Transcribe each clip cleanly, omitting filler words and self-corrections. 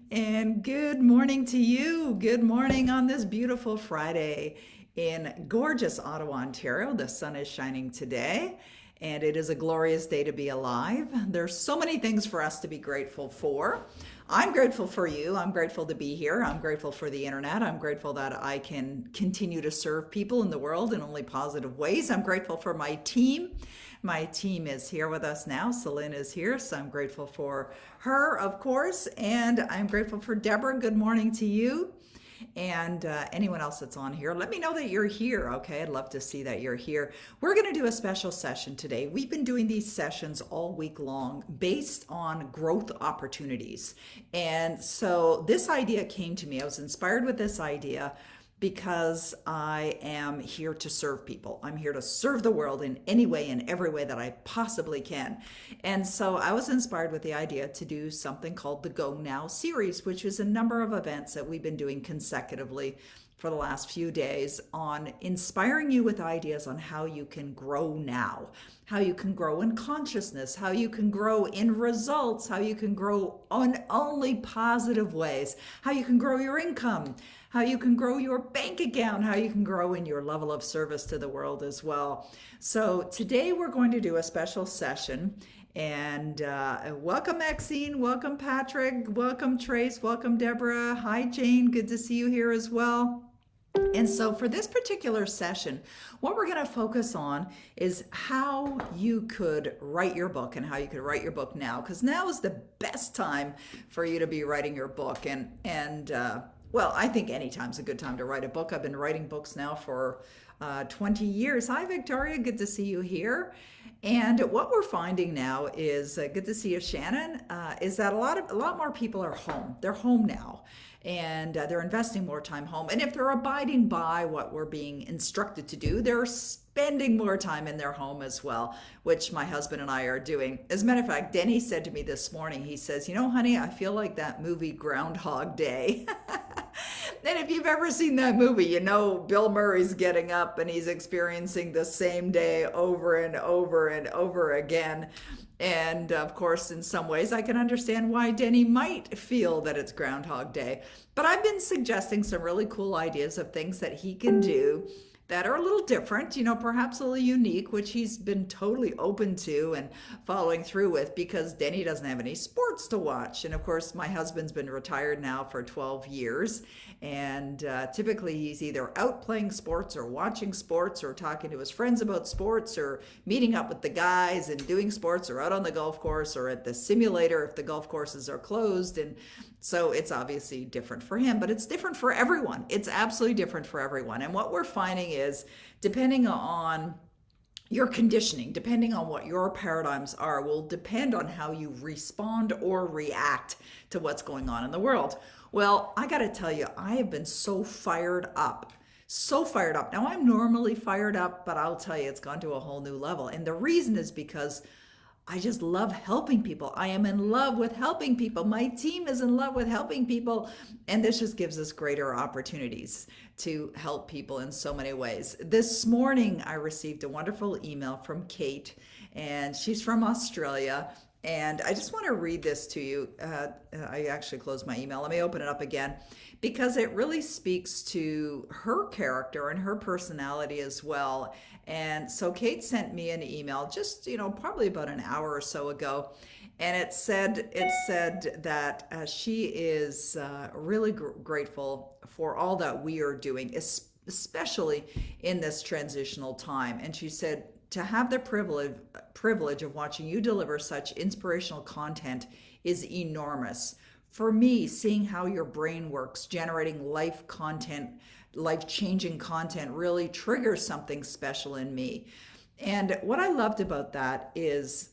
And good morning to you. Good morning on this beautiful Friday in gorgeous Ottawa, Ontario. The sun is shining today, and it is a glorious day to be alive. There's so many things for us to be grateful for. I'm grateful for you. I'm grateful to be here. I'm grateful for the internet. I'm grateful that I can continue to serve people in the world in only positive ways. I'm grateful for my team. My team is here with us now. Celine is here, so I'm grateful for her, of course, and I'm grateful for Deborah. Good morning to you. And anyone else that's on here, let me know that you're here, okay? I'd love to see that you're here. We're going to do a special session today. We've been doing these sessions all week long based on growth opportunities. And so this idea came to me. I was inspired with this idea because I am here to serve people. I'm here to serve the world in any way, in every way that I possibly can. And so I was inspired with the idea to do something called the Go Now series, which is a number of events that we've been doing consecutively for the last few days on inspiring you with ideas on how you can grow now, how you can grow in consciousness, how you can grow in results, how you can grow on only positive ways, how you can grow your income, how you can grow your bank account, how you can grow in your level of service to the world as well. So today we're going to do a special session. And welcome, Maxine. Welcome, Patrick. Welcome, Trace. Welcome, Deborah. Hi, Jane. Good to see you here as well. And so for this particular session, what we're going to focus on is how you could write your book and how you could write your book now, because now is the best time for you to be writing your book. Well, I think any time's a good time to write a book. I've been writing books now for 20 years. Hi, Victoria. Good to see you here. And what we're finding now is good to see you, Shannon. Is that a lot more people are home. They're home now, and they're investing more time home. And if they're abiding by what we're being instructed to do, they're spending more time in their home as well, which my husband and I are doing. As a matter of fact, Denny said to me this morning, he says, honey, I feel like that movie Groundhog Day. And if you've ever seen that movie, Bill Murray's getting up and he's experiencing the same day over and over and over again. And of course, in some ways, I can understand why Denny might feel that it's Groundhog Day. But I've been suggesting some really cool ideas of things that he can do that are a little different, perhaps a little unique, which he's been totally open to and following through with because Denny doesn't have any sports to watch. And of course, my husband's been retired now for 12 years. And typically he's either out playing sports or watching sports or talking to his friends about sports or meeting up with the guys and doing sports or out on the golf course or at the simulator if the golf courses are closed. And so it's obviously different for him, but it's different for everyone. It's absolutely different for everyone. And what we're finding is depending on your conditioning, depending on what your paradigms are, will depend on how you respond or react to what's going on in the world. Well, I got to tell you, I have been so fired up. So fired up. Now, I'm normally fired up, but I'll tell you, it's gone to a whole new level. And the reason is because I just love helping people. I am in love with helping people. My team is in love with helping people. And this just gives us greater opportunities to help people in so many ways. This morning, I received a wonderful email from Kate, and she's from Australia. And I just want to read this to you. I actually closed my email. Let me open it up again because it really speaks to her character and her personality as well. And so Kate sent me an email just, probably about an hour or so ago. And it said that she is really grateful for all that we are doing, especially in this transitional time. And she said, to have the privilege of watching you deliver such inspirational content is enormous. For me, seeing how your brain works, generating life-changing content really triggers something special in me. And what I loved about that is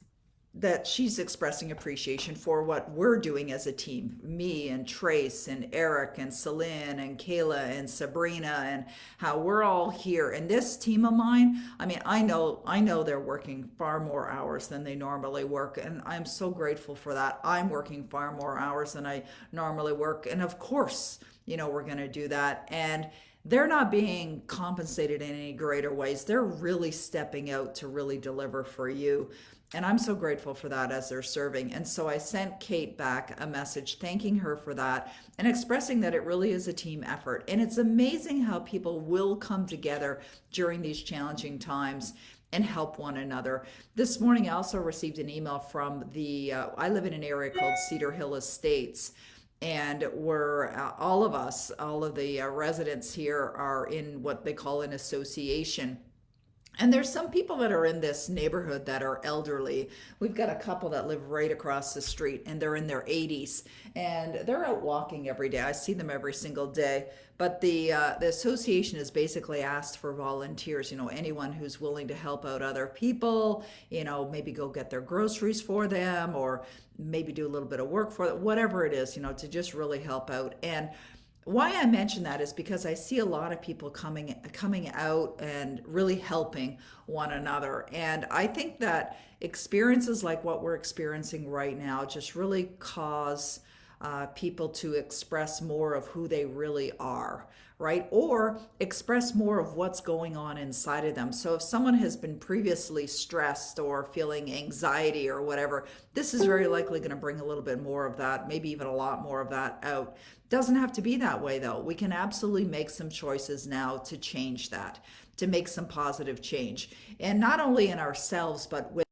that she's expressing appreciation for what we're doing as a team, me and Trace and Eric and Celine and Kayla and Sabrina, and how we're all here. And this team of mine, I mean, I know they're working far more hours than they normally work, and I'm so grateful for that. I'm working far more hours than I normally work, and of course, we're going to do that. And they're not being compensated in any greater ways. They're really stepping out to really deliver for you. And I'm so grateful for that as they're serving. And so I sent Kate back a message thanking her for that and expressing that it really is a team effort. And it's amazing how people will come together during these challenging times and help one another. This morning, I also received an email from I live in an area called Cedar Hill Estates. And we're all of us, all of the residents here are in what they call an association. And there's some people that are in this neighborhood that are elderly. We've got a couple that live right across the street and they're in their 80s and they're out walking every day. I see them every single day. But the association has basically asked for volunteers, anyone who's willing to help out other people, maybe go get their groceries for them or maybe do a little bit of work for them, whatever it is, to just really help out. And why I mention that is because I see a lot of people coming out and really helping one another. And I think that experiences like what we're experiencing right now just really cause people to express more of who they really are, right? Or express more of what's going on inside of them. So if someone has been previously stressed or feeling anxiety or whatever, this is very likely going to bring a little bit more of that, maybe even a lot more of that out. Doesn't have to be that way though. We can absolutely make some choices now to change that, to make some positive change. And not only in ourselves, but with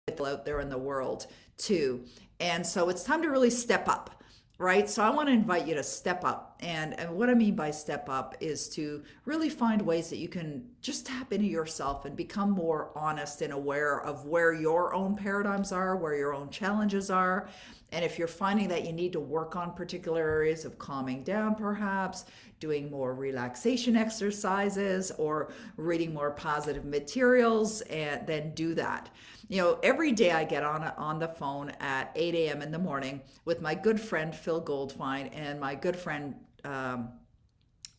people out there in the world too. And so it's time to really step up. Right? So I want to invite you to step up. And what I mean by step up is to really find ways that you can just tap into yourself and become more honest and aware of where your own paradigms are, where your own challenges are. And if you're finding that you need to work on particular areas of calming down, perhaps doing more relaxation exercises or reading more positive materials, and then do that. Every day I get on the phone at 8 a.m. in the morning with my good friend Phil Goldfine and my good friend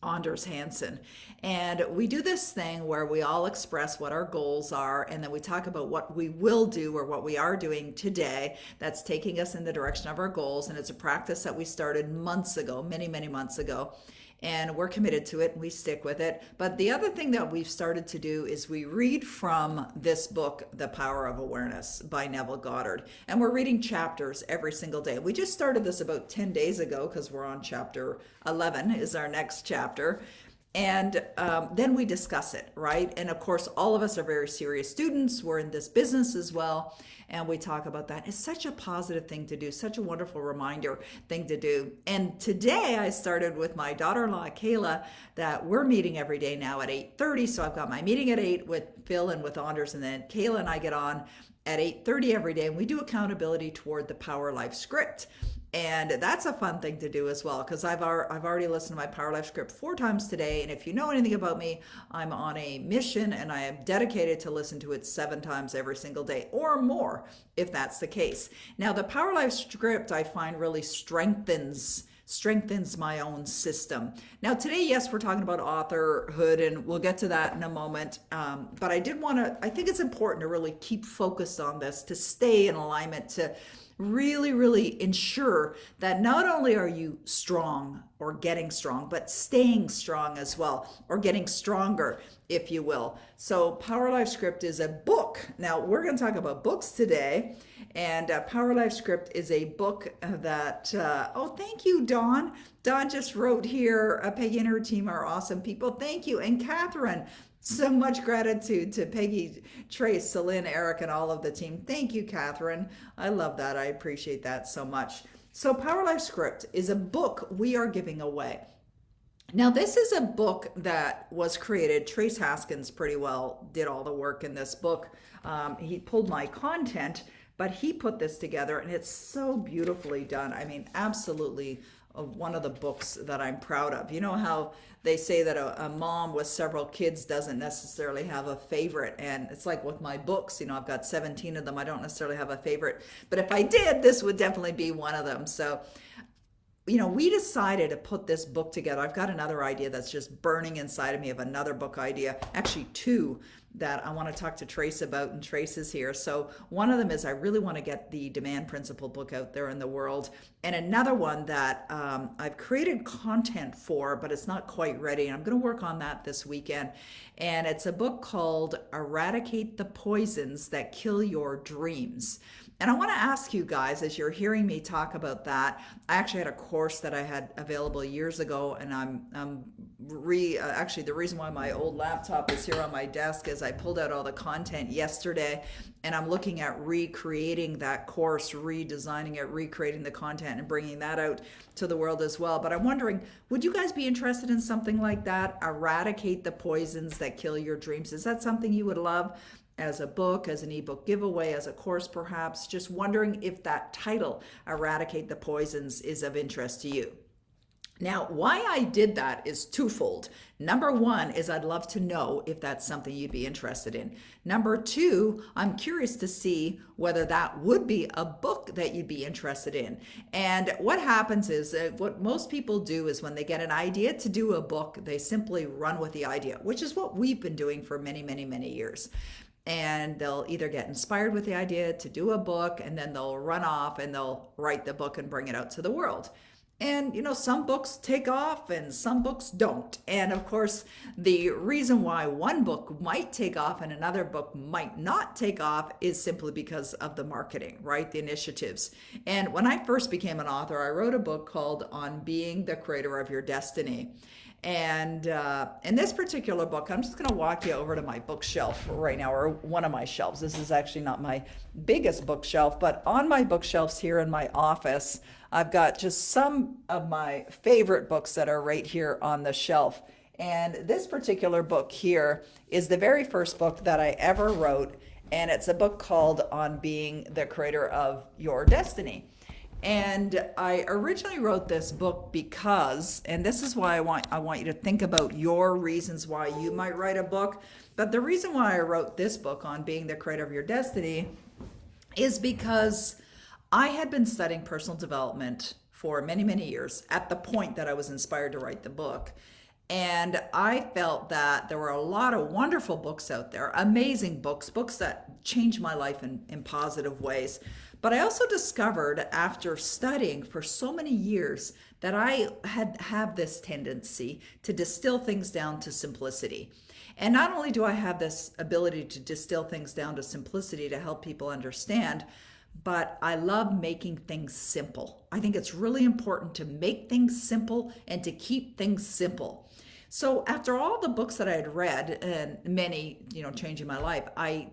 Anders Hansen. And we do this thing where we all express what our goals are, and then we talk about what we will do or what we are doing today that's taking us in the direction of our goals. And it's a practice that we started months ago, many, many months ago. And we're committed to it and we stick with it. But the other thing that we've started to do is we read from this book, The Power of Awareness by Neville Goddard. And we're reading chapters every single day. We just started this about 10 days ago because we're on chapter 11 is our next chapter. And then we discuss it, right? And of course, all of us are very serious students. We're in this business as well. And we talk about that. It's such a positive thing to do, such a wonderful reminder thing to do. And today I started with my daughter-in-law, Kayla, that we're meeting every day now at 8:30. So I've got my meeting at 8 with Phil and with Anders. And then Kayla and I get on at 8:30 every day. And we do accountability toward the Power Life script. And that's a fun thing to do as well, because I've already listened to my Power Life script 4 times today. And if you know anything about me, I'm on a mission and I am dedicated to listen to it 7 times every single day or more, if that's the case. Now, the Power Life script I find really strengthens my own system. Now today, yes, we're talking about authorhood and we'll get to that in a moment. But I think it's important to really keep focused on this, to stay in alignment, to really, really ensure that not only are you strong or getting strong, but staying strong as well, or getting stronger, if you will. So Power Life Script is a book. Now we're going to talk about books today. And Power Life Script is a book that, oh, thank you, Dawn. Dawn just wrote here, Peggy and her team are awesome people. Thank you. And Catherine, so much gratitude to Peggy, Trace, Celine, Eric, and all of the team. Thank you, Catherine. I love that. I appreciate that so much. So Power Life Script is a book we are giving away. Now, this is a book that was created. Trace Haskins pretty well did all the work in this book. He pulled my content, but he put this together and it's so beautifully done. I mean, absolutely one of the books that I'm proud of. You know how they say that a mom with several kids doesn't necessarily have a favorite, and it's like with my books, I've got 17 of them. I don't necessarily have a favorite, but if I did, this would definitely be one of them. So we decided to put this book together. I've got another idea that's just burning inside of me of another book idea, actually 2 that I want to talk to Trace about, and Trace is here. So one of them is I really want to get the Demand Principle book out there in the world. And another one that I've created content for, but it's not quite ready. And I'm going to work on that this weekend. And it's a book called Eradicate the Poisons That Kill Your Dreams. And I want to ask you guys, as you're hearing me talk about that, I actually had a course that I had available years ago, and actually the reason why my old laptop is here on my desk is I pulled out all the content yesterday, and I'm looking at recreating that course, redesigning it, recreating the content, and bringing that out to the world as well. But I'm wondering, would you guys be interested in something like that? Eradicate the Poisons That Kill Your Dreams. Is that something you would love? As a book, as an ebook giveaway, as a course perhaps? Just wondering if that title, Eradicate the Poisons, is of interest to you. Now, why I did that is twofold. Number one is I'd love to know if that's something you'd be interested in. Number two, I'm curious to see whether that would be a book that you'd be interested in. And what happens is what most people do is when they get an idea to do a book, they simply run with the idea, which is what we've been doing for many, many, many years. And they'll either get inspired with the idea to do a book, and then they'll run off and they'll write the book and bring it out to the world. And, some books take off and some books don't. And of course, the reason why one book might take off and another book might not take off is simply because of the marketing, right? The initiatives. And when I first became an author, I wrote a book called On Being the Creator of Your Destiny. And in this particular book, I'm just going to walk you over to my bookshelf right now, or one of my shelves. This is actually not my biggest bookshelf, but on my bookshelves here in my office, I've got just some of my favorite books that are right here on the shelf. And this particular book here is the very first book that I ever wrote, and it's a book called On Being the Creator of Your Destiny. And I originally wrote this book because, and this is why I want you to think about your reasons why you might write a book. But the reason why I wrote this book On Being the Creator of Your Destiny is because I had been studying personal development for many, many years at the point that I was inspired to write the book. And I felt that there were a lot of wonderful books out there, amazing books that changed my life in positive ways. But I also discovered after studying for so many years that I have this tendency to distill things down to simplicity. And not only do I have this ability to distill things down to simplicity to help people understand, but I love making things simple. I think it's really important to make things simple and to keep things simple. So after all the books that I had read, and many, changing my life, I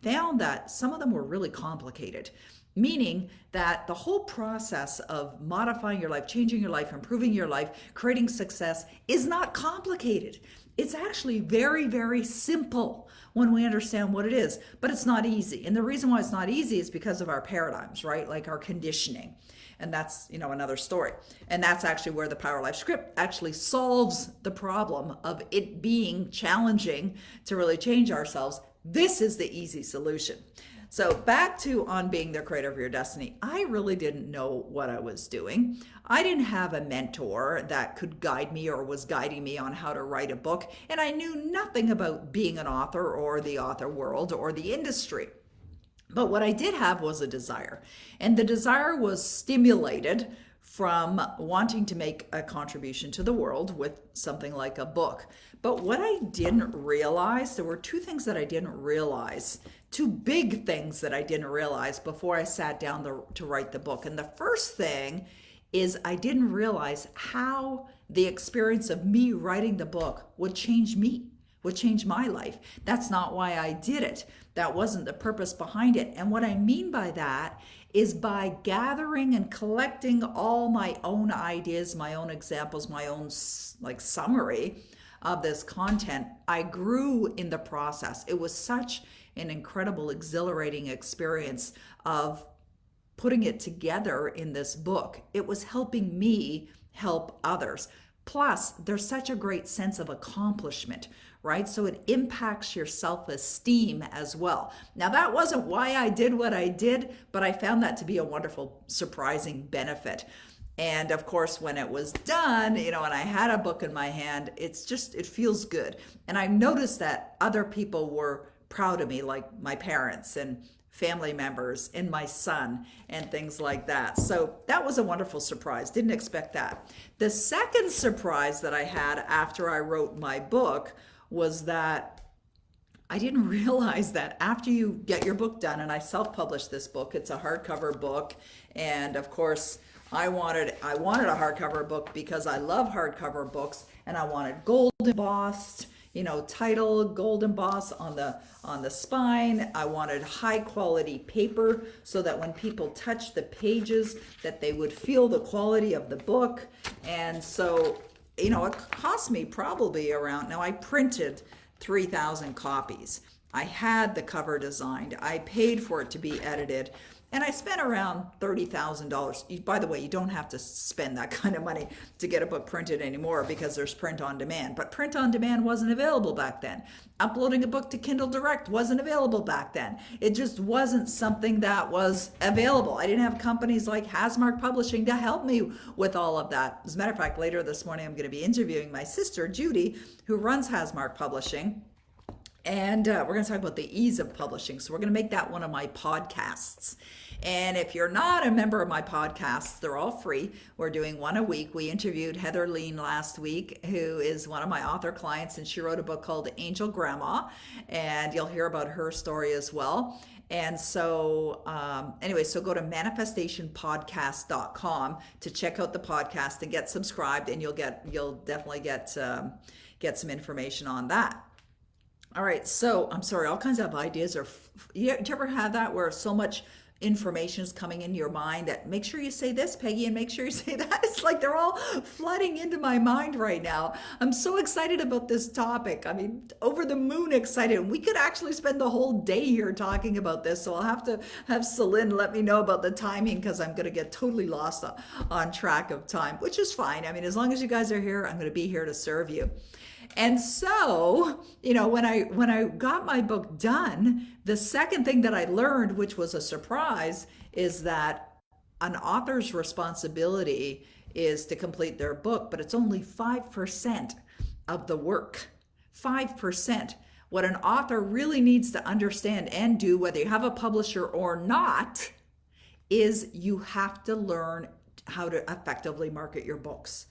found that some of them were really complicated. Meaning that the whole process of modifying your life, changing your life, improving your life, creating success is not complicated. It's actually very, very simple when we understand what it is, but it's not easy. And the reason why it's not easy is because of our paradigms, right? Like our conditioning. And that's, another story. And that's actually where the Power Life script actually solves the problem of it being challenging to really change ourselves. This is the easy solution. So back to On Being the Creator of Your Destiny. I really didn't know what I was doing. I didn't have a mentor that could guide me or was guiding me on how to write a book. And I knew nothing about being an author or the author world or the industry. But what I did have was a desire. And the desire was stimulated from wanting to make a contribution to the world with something like a book. But what I didn't realize, there were two things that I didn't realize, two big things that I didn't realize before I sat down to write the book. And the first thing is I didn't realize how the experience of me writing the book would change me, would change my life. That's not why I did it. That wasn't the purpose behind it. And what I mean by that is by gathering and collecting all my own ideas, my own examples, my own summary of this content, I grew in the process. It was such an incredible, exhilarating experience of putting it together in this book. It was helping me help others. Plus, there's such a great sense of accomplishment, right? So it impacts your self-esteem as well. Now, that wasn't why I did what I did, but I found that to be a wonderful, surprising benefit. And of course, when it was done, and I had a book in my hand, it feels good. And I noticed that other people were proud of me, like my parents and family members and my son and things like that. So that was a wonderful surprise. Didn't expect that. The second surprise that I had after I wrote my book was that I didn't realize that after you get your book done, and I self-published this book, it's a hardcover book, and of course, I wanted a hardcover book because I love hardcover books, and I wanted gold embossed, title gold embossed on the spine. I wanted high quality paper so that when people touch the pages, that they would feel the quality of the book. And so, it cost me probably around, now I printed 3,000 copies. I had the cover designed. I paid for it to be edited. And I spent around $30,000. By the way, you don't have to spend that kind of money to get a book printed anymore because there's print on demand. But print on demand wasn't available back then. Uploading a book to Kindle Direct wasn't available back then. It just wasn't something that was available. I didn't have companies like Hasmark Publishing to help me with all of that. As a matter of fact, later this morning, I'm going to be interviewing my sister, Judy, who runs Hasmark Publishing. And we're going to talk about the ease of publishing. So we're going to make that one of my podcasts. And if you're not a member of my podcasts, they're all free. We're doing one a week. We interviewed Heather Lean last week, who is one of my author clients, and she wrote a book called Angel Grandma. And you'll hear about her story as well. And so anyway, so go to manifestationpodcast.com to check out the podcast and get subscribed, and you'll definitely get some information on that. All right, so I'm sorry, all kinds of ideas are, you ever have that where so much information is coming into your mind that make sure you say this, Peggy, and make sure you say that? It's like they're all flooding into my mind right now. I'm so excited about this topic. I mean, over the moon excited. We could actually spend the whole day here talking about this, so I'll have to have Celine let me know about the timing because I'm going to get totally lost on track of time, which is fine. I mean, as long as you guys are here, I'm going to be here to serve you. And so, when I got my book done, the second thing that I learned, which was a surprise, is that an author's responsibility is to complete their book, but it's only 5% of the work. 5%. What an author really needs to understand and do, whether you have a publisher or not, is you have to learn how to effectively market your books.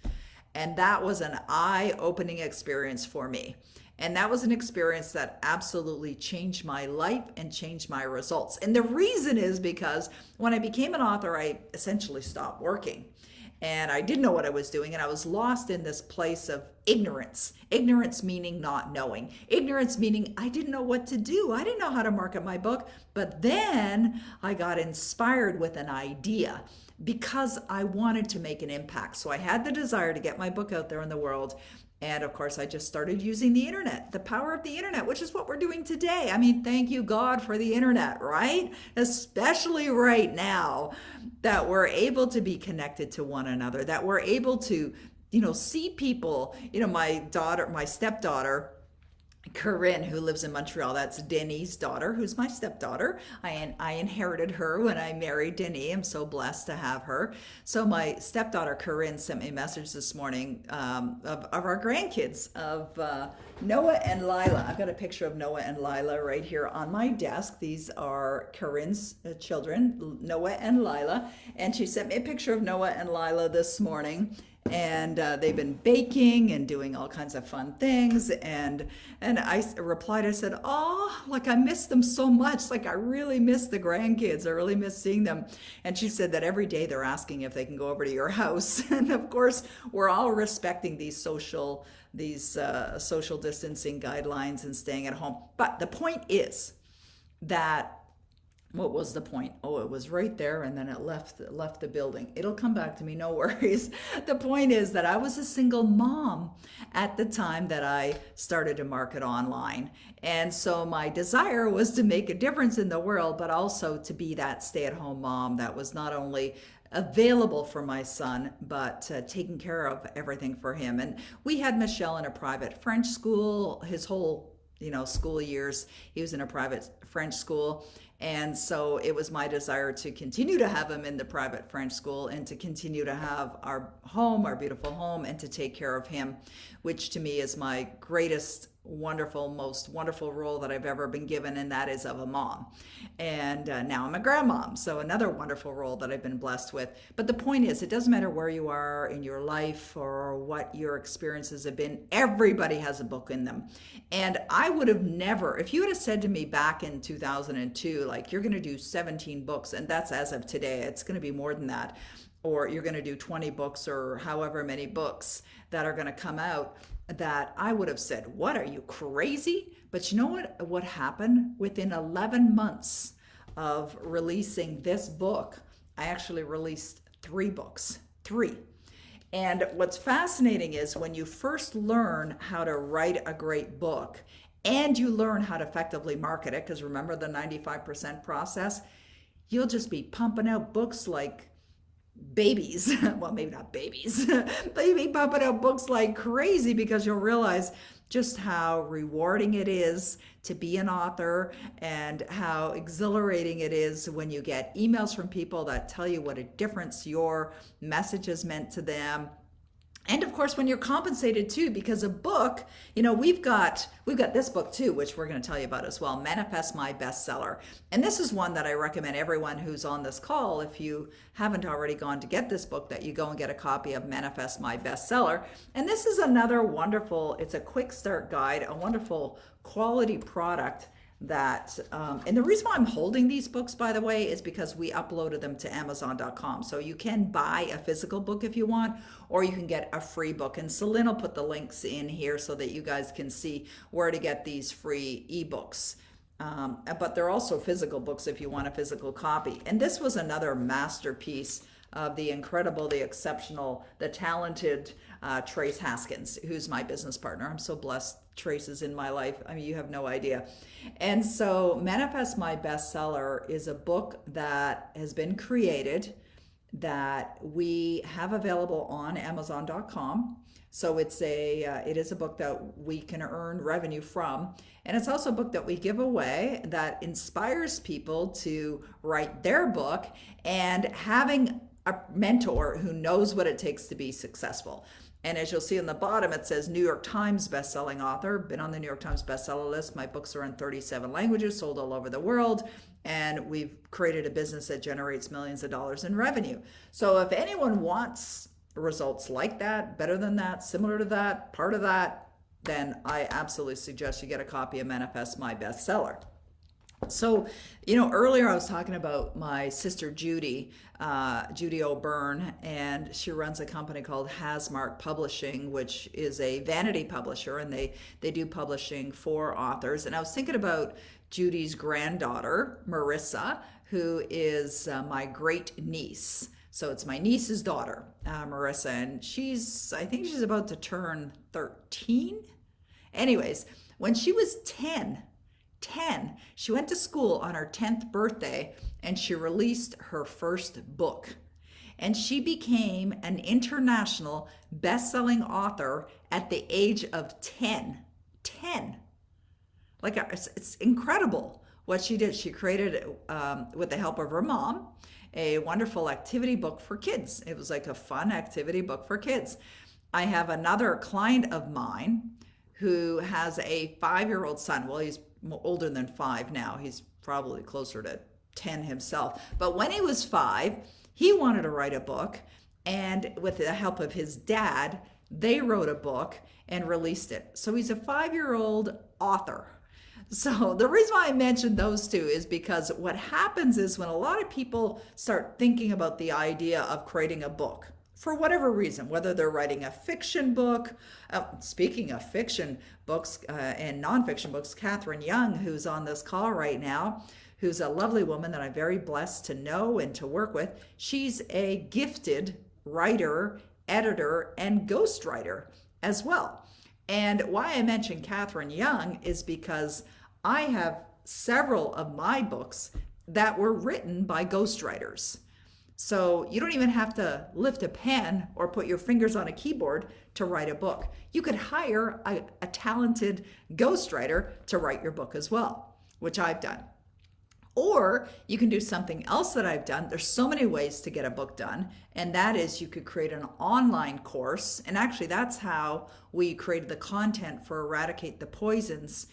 And that was an eye-opening experience for me. And that was an experience that absolutely changed my life and changed my results. And the reason is because when I became an author, I essentially stopped working. And I didn't know what I was doing. And I was lost in this place of ignorance. Ignorance meaning not knowing. Ignorance meaning I didn't know what to do. I didn't know how to market my book. But then I got inspired with an idea, because I wanted to make an impact. So I had the desire to get my book out there in the world. And of course, I just started using the internet, the power of the internet, which is what we're doing today. I mean, thank you, God, for the internet, right? Especially right now that we're able to be connected to one another, that we're able to, see people. My stepdaughter, Corinne, who lives in Montreal, that's Denis's daughter, who's my stepdaughter. I inherited her when I married Denis. I'm so blessed to have her. So my stepdaughter, Corinne, sent me a message this morning of our grandkids, of Noah and Lila. I've got a picture of Noah and Lila right here on my desk. These are Corinne's children, Noah and Lila. And she sent me a picture of Noah and Lila this morning. And they've been baking and doing all kinds of fun things. And I replied, I said, oh, like I miss them so much. Like I really miss the grandkids. I really miss seeing them. And she said that every day they're asking if they can go over to your house. And of course, we're all respecting these social distancing guidelines and staying at home. But the point is that, what was the point? Oh, it was right there, and then it left the building. It'll come back to me, no worries. The point is that I was a single mom at the time that I started to market online. And so my desire was to make a difference in the world, but also to be that stay-at-home mom that was not only available for my son, but taking care of everything for him. And we had Michelle in a private French school his whole school years. He was in a private French school. And so it was my desire to continue to have him in the private French school and to continue to have our home, our beautiful home, and to take care of him, which to me is my greatest most wonderful role that I've ever been given, and that is of a mom. And now I'm a grandmom, so another wonderful role that I've been blessed with. But the point is, it doesn't matter where you are in your life or what your experiences have been, everybody has a book in them. And I would have never, if you would have said to me back in 2002, like, you're going to do 17 books, and that's as of today, it's going to be more than that, or you're going to do 20 books or however many books that are going to come out, that I would have said, what, are you crazy? But you know what happened? Within 11 months of releasing this book, I actually released 3 books. 3. And what's fascinating is when you first learn how to write a great book and you learn how to effectively market it, because remember the 95% process, you'll just be pumping out books like babies. Well, maybe not babies, but you'll be pumping out books like crazy, because you'll realize just how rewarding it is to be an author and how exhilarating it is when you get emails from people that tell you what a difference your message has meant to them. And of course, when you're compensated too, because a book, we've got this book too, which we're going to tell you about as well, Manifest My Bestseller. And this is one that I recommend everyone who's on this call, if you haven't already gone to get this book, that you go and get a copy of Manifest My Bestseller. And this is another wonderful, it's a quick start guide, a wonderful quality product that, and the reason why I'm holding these books, by the way, is because we uploaded them to Amazon.com. So you can buy a physical book if you want, or you can get a free book. And Celine will put the links in here so that you guys can see where to get these free ebooks. But they're also physical books if you want a physical copy. And this was another masterpiece of the incredible, the exceptional, the talented Trace Haskins, who's my business partner. I'm so blessed Trace is in my life. I mean, you have no idea. And so Manifest My Bestseller is a book that has been created that we have available on Amazon.com. So it is a book that we can earn revenue from. And it's also a book that we give away that inspires people to write their book, and having a mentor who knows what it takes to be successful. And as you'll see on the bottom, it says New York Times bestselling author, been on the New York Times bestseller list. My books are in 37 languages, sold all over the world. And we've created a business that generates millions of dollars in revenue. So if anyone wants results like that, better than that, similar to that, part of that, then I absolutely suggest you get a copy of Manifest My Bestseller. So, earlier I was talking about my sister Judy O'Byrne, and she runs a company called Hasmark Publishing, which is a vanity publisher, and they do publishing for authors. And I was thinking about Judy's granddaughter, Marissa, who is my great niece. So it's my niece's daughter, Marissa, and I think she's about to turn 13. Anyways, when she was 10, she went to school on her 10th birthday, and she released her first book. And she became an international best-selling author at the age of 10. 10. Like, it's incredible what she did. She created, with the help of her mom, a wonderful activity book for kids. It was like a fun activity book for kids. I have another client of mine who has a 5-year-old son. Well, he's older than 5 now. He's probably closer to 10 himself. But when he was 5, he wanted to write a book. And with the help of his dad, they wrote a book and released it. So he's a 5-year-old author. So the reason why I mentioned those two is because what happens is when a lot of people start thinking about the idea of creating a book, for whatever reason, whether they're writing a fiction book, speaking of fiction books and nonfiction books, Catherine Young, who's on this call right now, who's a lovely woman that I'm very blessed to know and to work with. She's a gifted writer, editor, and ghostwriter as well. And why I mention Catherine Young is because I have several of my books that were written by ghostwriters. So you don't even have to lift a pen or put your fingers on a keyboard to write a book. You could hire a talented ghostwriter to write your book as well, which I've done. Or you can do something else that I've done. There's so many ways to get a book done, and that is you could create an online course. And actually, that's how we created the content for Eradicate the Poisons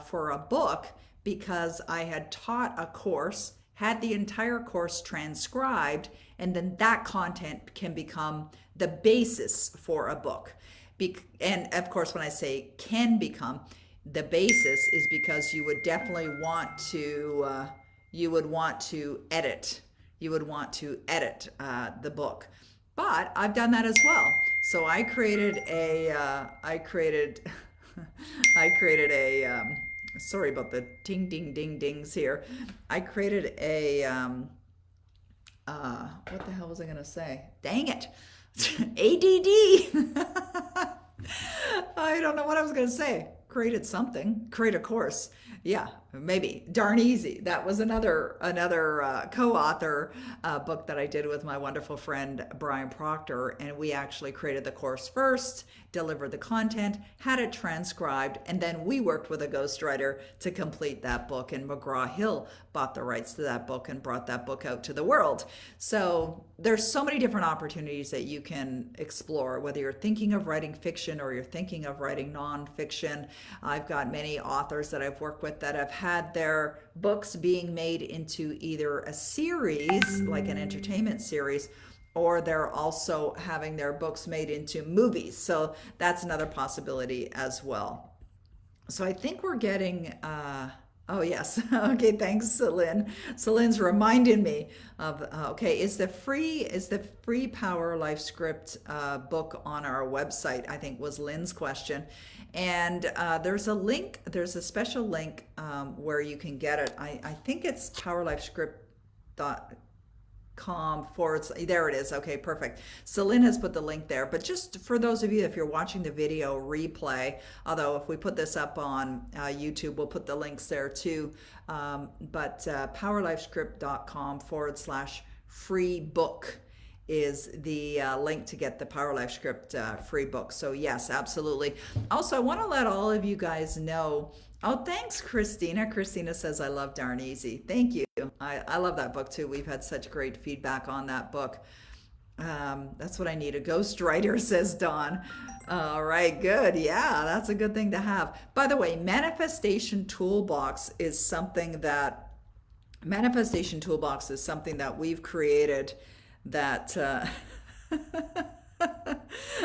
for a book, because I had taught a course, had the entire course transcribed, and then that content can become the basis for a book. And of course, when I say can become, the basis is because you would definitely want to edit. You would want to edit the book. But I've done that as well. So I created a sorry about the ding ding ding dings here. I created a what the hell was I gonna say? Dang it. ADD. I don't know what I was gonna say. Created something. Create a course. Yeah, maybe. Darn easy. That was another co-author book that I did with my wonderful friend Brian Proctor, and we actually created the course first, delivered the content, had it transcribed, and then we worked with a ghostwriter to complete that book. And McGraw-Hill bought the rights to that book and brought that book out to the world. So there's so many different opportunities that you can explore, whether you're thinking of writing fiction or you're thinking of writing nonfiction. I've got many authors that I've worked with that have had their books being made into either a series, like an entertainment series, or they're also having their books made into movies. So that's another possibility as well. So I think we're getting, oh yes, okay, thanks, Celine. Celine's reminding me of, okay, is the free Power Life Script book on our website, I think was Lynn's question. And there's a link, there's a special link where you can get it. I think it's powerlifescript.com there it is. Okay, perfect. So Lynn has put the link there, but just for those of you, if you're watching the video replay, although if we put this up on YouTube, we'll put the links there too. But powerlifescript.com/free book is the link to get the Power Life Script free book. So yes, absolutely. Also, I want to let all of you guys know. Oh, thanks, Christina. Christina says, I love Darn Easy. Thank you. I love that book too. We've had such great feedback on that book. That's what I need, a ghostwriter, says Dawn. All right, good. Yeah, that's a good thing to have. By the way, Manifestation Toolbox is something that we've created that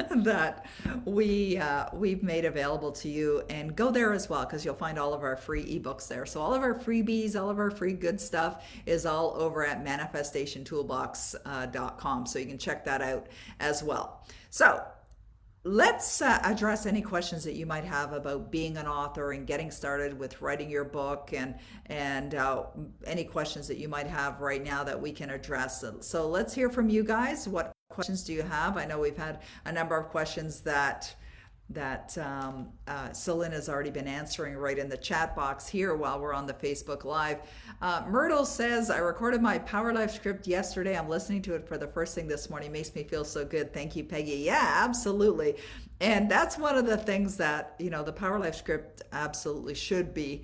that we've made available to you, and go there as well, because you'll find all of our free ebooks there. So all of our freebies, all of our free good stuff is all over at manifestationtoolbox.com, so you can check that out as well. So let's address any questions that you might have about being an author and getting started with writing your book, and any questions that you might have right now that we can address. So let's hear from you guys. What questions do you have? I know we've had a number of questions that Celine has already been answering right in the chat box here while we're on the Facebook Live. Myrtle says, I recorded my Power Life Script yesterday. I'm listening to it for the first thing this morning. Makes me feel so good. Thank you, Peggy. Yeah, absolutely. And that's one of the things that, the Power Life Script absolutely should be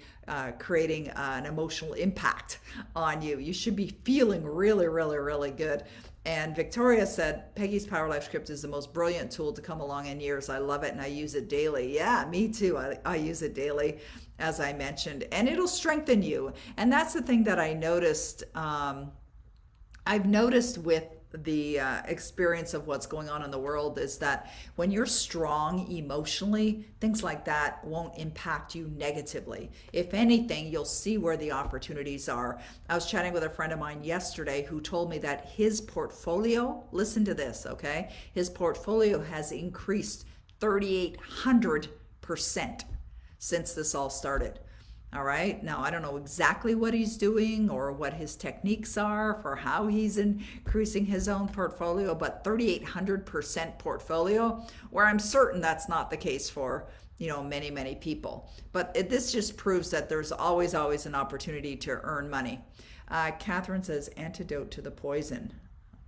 creating an emotional impact on you. You should be feeling really, really, really good. And Victoria said, Peggy's Power Life Script is the most brilliant tool to come along in years. I love it and I use it daily. Yeah, me too. I use it daily, as I mentioned, and it'll strengthen you. And that's the thing that I noticed. I've noticed with the experience of what's going on in the world is that when you're strong emotionally, things like that won't impact you negatively. If anything, you'll see where the opportunities are. I was chatting with a friend of mine yesterday who told me that his portfolio, listen to this, okay? His portfolio has increased 3,800% since this all started. All right. Now, I don't know exactly what he's doing or what his techniques are for how he's increasing his own portfolio, but 3,800% portfolio, where I'm certain that's not the case for, many, many people. But this just proves that there's always an opportunity to earn money. Catherine says, antidote to the poison.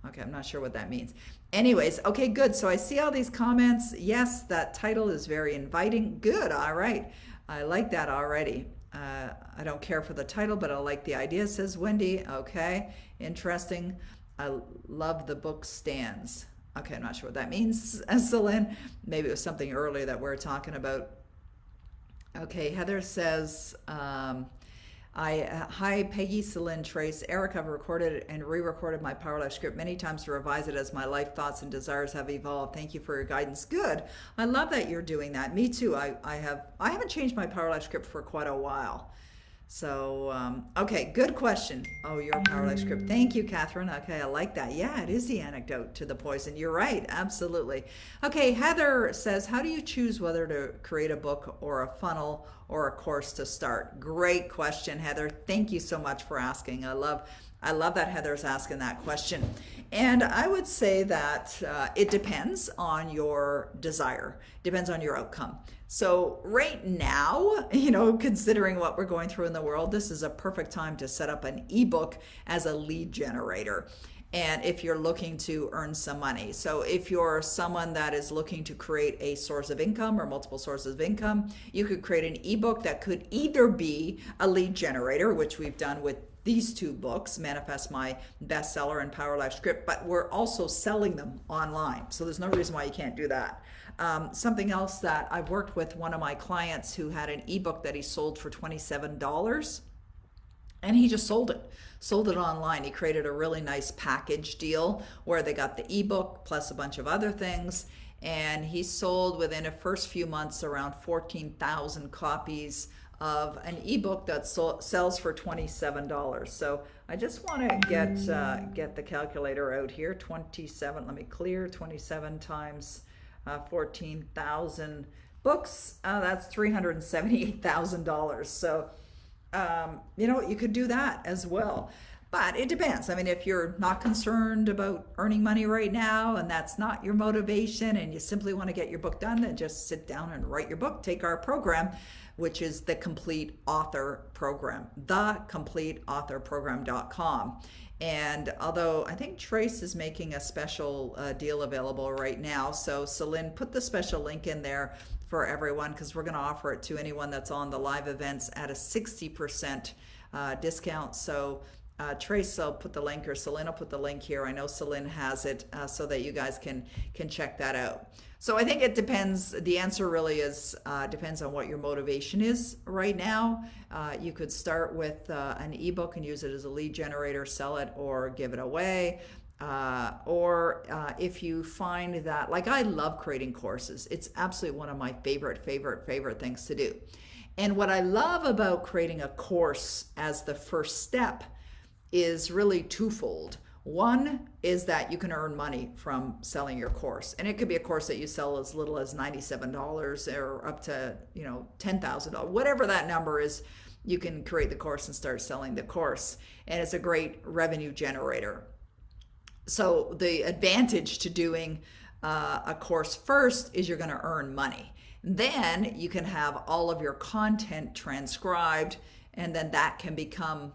Okay, I'm not sure what that means. Anyways, okay, good. So I see all these comments. Yes, that title is very inviting. Good. All right. I like that already. I don't care for the title, but I like the idea, says Wendy. Okay, interesting. I love the book stands. Okay, I'm not sure what that means, Celine. Maybe it was something earlier that we're talking about. Okay, Heather says, hi, Peggy, Celine, Trace, Eric. I've recorded and re-recorded my Power Life script many times to revise it as my life thoughts and desires have evolved. Thank you for your guidance. Good. I love that you're doing that. Me too. I haven't changed my Power Life script for quite a while. So, okay, good question. Oh, your Power Life script. Thank you, Catherine. Okay, I like that. Yeah, it is the antidote to the poison. You're right. Absolutely. Okay, Heather says, how do you choose whether to create a book or a funnel or a course to start? Great question, Heather. Thank you so much for asking. I love that Heather's asking that question. And I would say that it depends on your desire, depends on your outcome. So right now, considering what we're going through in the world, this is a perfect time to set up an ebook as a lead generator. And if you're looking to earn some money. So if you're someone that is looking to create a source of income or multiple sources of income, you could create an ebook that could either be a lead generator, which we've done with these two books, Manifest My Bestseller and Power Life Script, but we're also selling them online. So there's no reason why you can't do that. Something else that I've worked with one of my clients who had an ebook that he sold for $27, and he just sold it online. He created a really nice package deal where they got the ebook plus a bunch of other things, and he sold within the first few months around 14,000 copies of an ebook that sells for $27. So I just want to get the calculator out here. 27, let me clear, 27 times 14,000 books, that's $378,000. So you could do that as well. But it depends. I mean, if you're not concerned about earning money right now and that's not your motivation and you simply want to get your book done, then just sit down and write your book. Take our program, which is the Complete Author Program, thecompleteauthorprogram.com. And although I think Trace is making a special deal available right now, so Celine, put the special link in there for everyone because we're going to offer it to anyone that's on the live events at a 60% discount. So Trace will put the link, or Celine will put the link here. I know Celine has it so that you guys can check that out. So I think it depends. The answer really is depends on what your motivation is right now. You could start with an ebook and use it as a lead generator, sell it or give it away. Or if you find that, like, I love creating courses. It's absolutely one of my favorite things to do. And what I love about creating a course as the first step is really twofold. One is that you can earn money from selling your course. And it could be a course that you sell as little as $97 or up to, $10,000. Whatever that number is, you can create the course and start selling the course. And it's a great revenue generator. So the advantage to doing a course first is you're going to earn money. Then you can have all of your content transcribed, and then that can become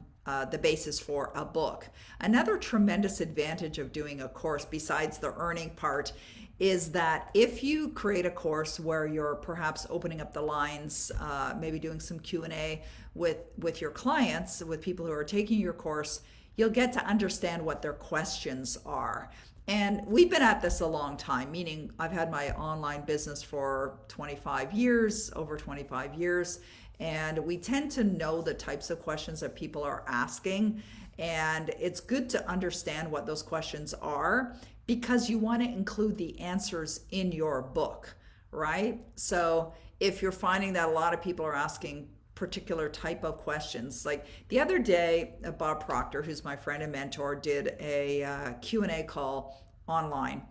the basis for a book. Another tremendous advantage of doing a course, besides the earning part, is that if you create a course where you're perhaps opening up the lines, maybe doing some Q&A with your clients, with people who are taking your course, you'll get to understand what their questions are. And we've been at this a long time, meaning I've had my online business for over 25 years, and we tend to know the types of questions that people are asking. And it's good to understand what those questions are because you want to include the answers in your book, right? So if you're finding that a lot of people are asking particular type of questions, like the other day, Bob Proctor, who's my friend and mentor, did a Q&A call online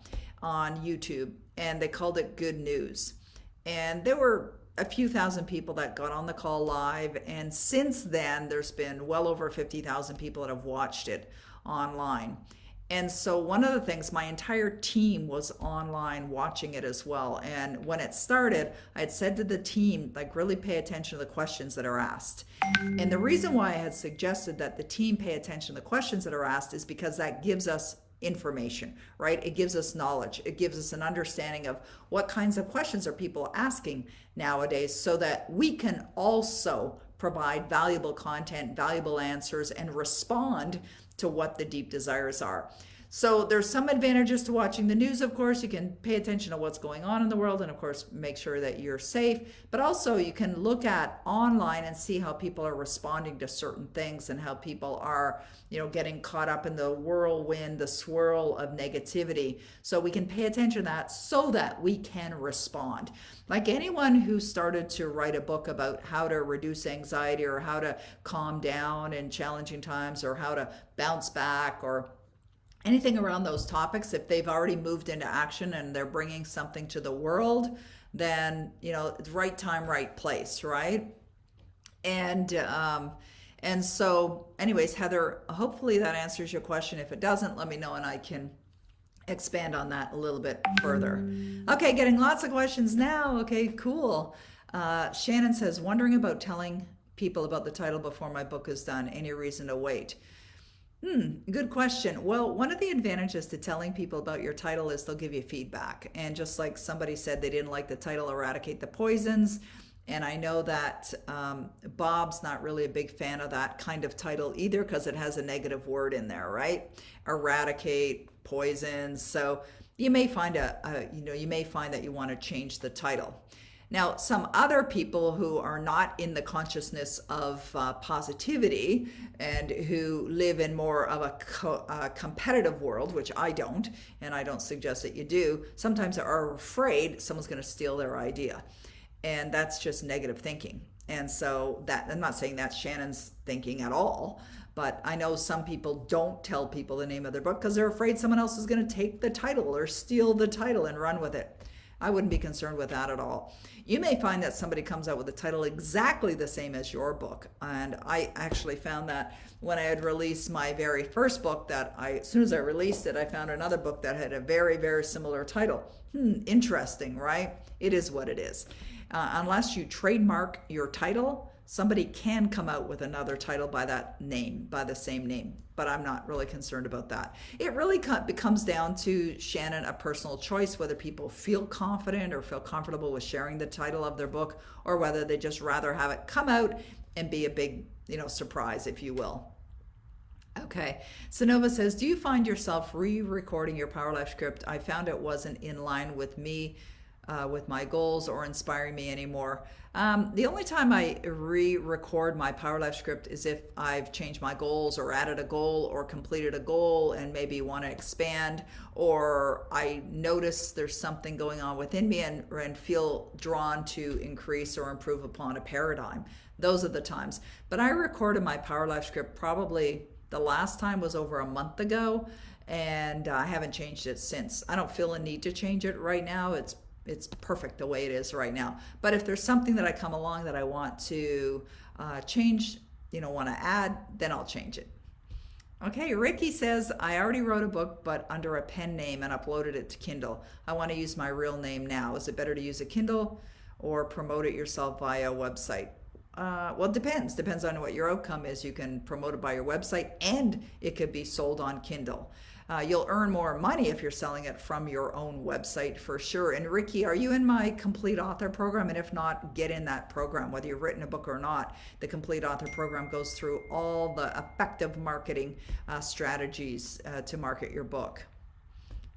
on YouTube, and they called it Good News. And there were a few thousand people that got on the call live, and since then there's been well over 50,000 people that have watched it online. And so one of the things, my entire team was online watching it as well. And when it started, I had said to the team, like, really pay attention to the questions that are asked. And the reason why I had suggested that the team pay attention to the questions that are asked is because that gives us information, right? It gives us knowledge. It gives us an understanding of what kinds of questions are people asking nowadays, so that we can also provide valuable content, valuable answers, and respond to what the deep desires are. So there's some advantages to watching the news, of course. You can pay attention to what's going on in the world and, of course, make sure that you're safe. But also you can look at online and see how people are responding to certain things and how people are, getting caught up in the whirlwind, the swirl of negativity. So we can pay attention to that so that we can respond. Like anyone who started to write a book about how to reduce anxiety or how to calm down in challenging times or how to bounce back or anything around those topics, if they've already moved into action and they're bringing something to the world, then, it's right time, right place, right? And so anyways, Heather, hopefully that answers your question. If it doesn't, let me know and I can expand on that a little bit further. Okay, getting lots of questions now. Okay, cool. Shannon says, wondering about telling people about the title before my book is done. Any reason to wait? Good question. Well, one of the advantages to telling people about your title is they'll give you feedback. And just like somebody said they didn't like the title, Eradicate the Poisons. And I know that Bob's not really a big fan of that kind of title either because it has a negative word in there, right? Eradicate, poisons. So you may find that you want to change the title. Now, some other people who are not in the consciousness of positivity and who live in more of a competitive world, which I don't, and I don't suggest that you do, sometimes are afraid someone's going to steal their idea. And that's just negative thinking. And so I'm not saying that's Shannon's thinking at all, but I know some people don't tell people the name of their book because they're afraid someone else is going to take the title or steal the title and run with it. I wouldn't be concerned with that at all. You may find that somebody comes out with a title exactly the same as your book. And I actually found that when I had released my very first book, as soon as I released it, I found another book that had a very, very similar title. Interesting, right? It is what it is. Unless you trademark your title, somebody can come out with another title by that name, by the same name, but I'm not really concerned about that. It really comes down to, Shannon, a personal choice, whether people feel confident or feel comfortable with sharing the title of their book, or whether they just rather have it come out and be a big, surprise, if you will. Okay, Sonova says, do you find yourself re-recording your Power Life script? I found it wasn't in line with me, with my goals or inspiring me anymore. The only time I re-record my Power Life script is if I've changed my goals or added a goal or completed a goal and maybe want to expand, or I notice there's something going on within me and feel drawn to increase or improve upon a paradigm. Those are the times. But I recorded my Power Life script probably the last time was over a month ago, and I haven't changed it since. I don't feel a need to change it right now. It's perfect the way it is right now. But if there's something that I come along that I want to change, want to add, then I'll change it. Okay, Ricky says, I already wrote a book, but under a pen name and uploaded it to Kindle. I want to use my real name now. Is it better to use a Kindle or promote it yourself via a website? Well, it depends. Depends on what your outcome is. You can promote it by your website and it could be sold on Kindle. You'll earn more money if you're selling it from your own website for sure. And Ricky, are you in my Complete Author program? And if not, get in that program, whether you've written a book or not. The Complete Author program goes through all the effective marketing strategies to market your book.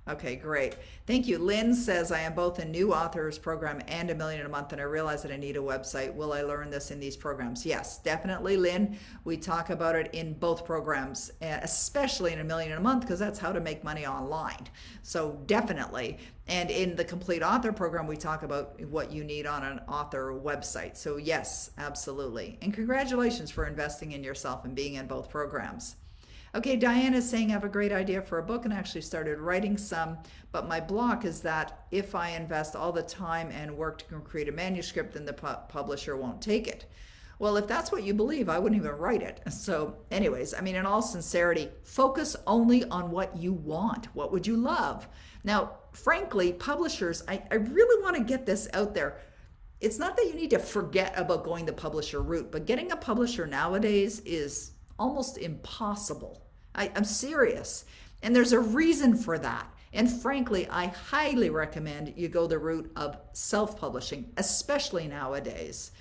Okay, great. Thank you. Lynn says, I am both a new authors program and $1 million a month, and I realize that I need a website. Will I learn this in these programs? Yes, definitely, Lynn. We talk about it in both programs, especially in $1 million a month, because that's how to make money online. So definitely. And in the Complete Author program, we talk about what you need on an author website. So yes, absolutely. And congratulations for investing in yourself and being in both programs. Okay, Diane is saying I have a great idea for a book and actually started writing some, but my block is that if I invest all the time and work to create a manuscript, then the publisher won't take it. Well, if that's what you believe, I wouldn't even write it. So anyways, in all sincerity, focus only on what you want. What would you love? Now, frankly, publishers, I really want to get this out there. It's not that you need to forget about going the publisher route, but getting a publisher nowadays is almost impossible. I'm serious. And there's a reason for that. And frankly, I highly recommend you go the route of self-publishing, especially nowadays.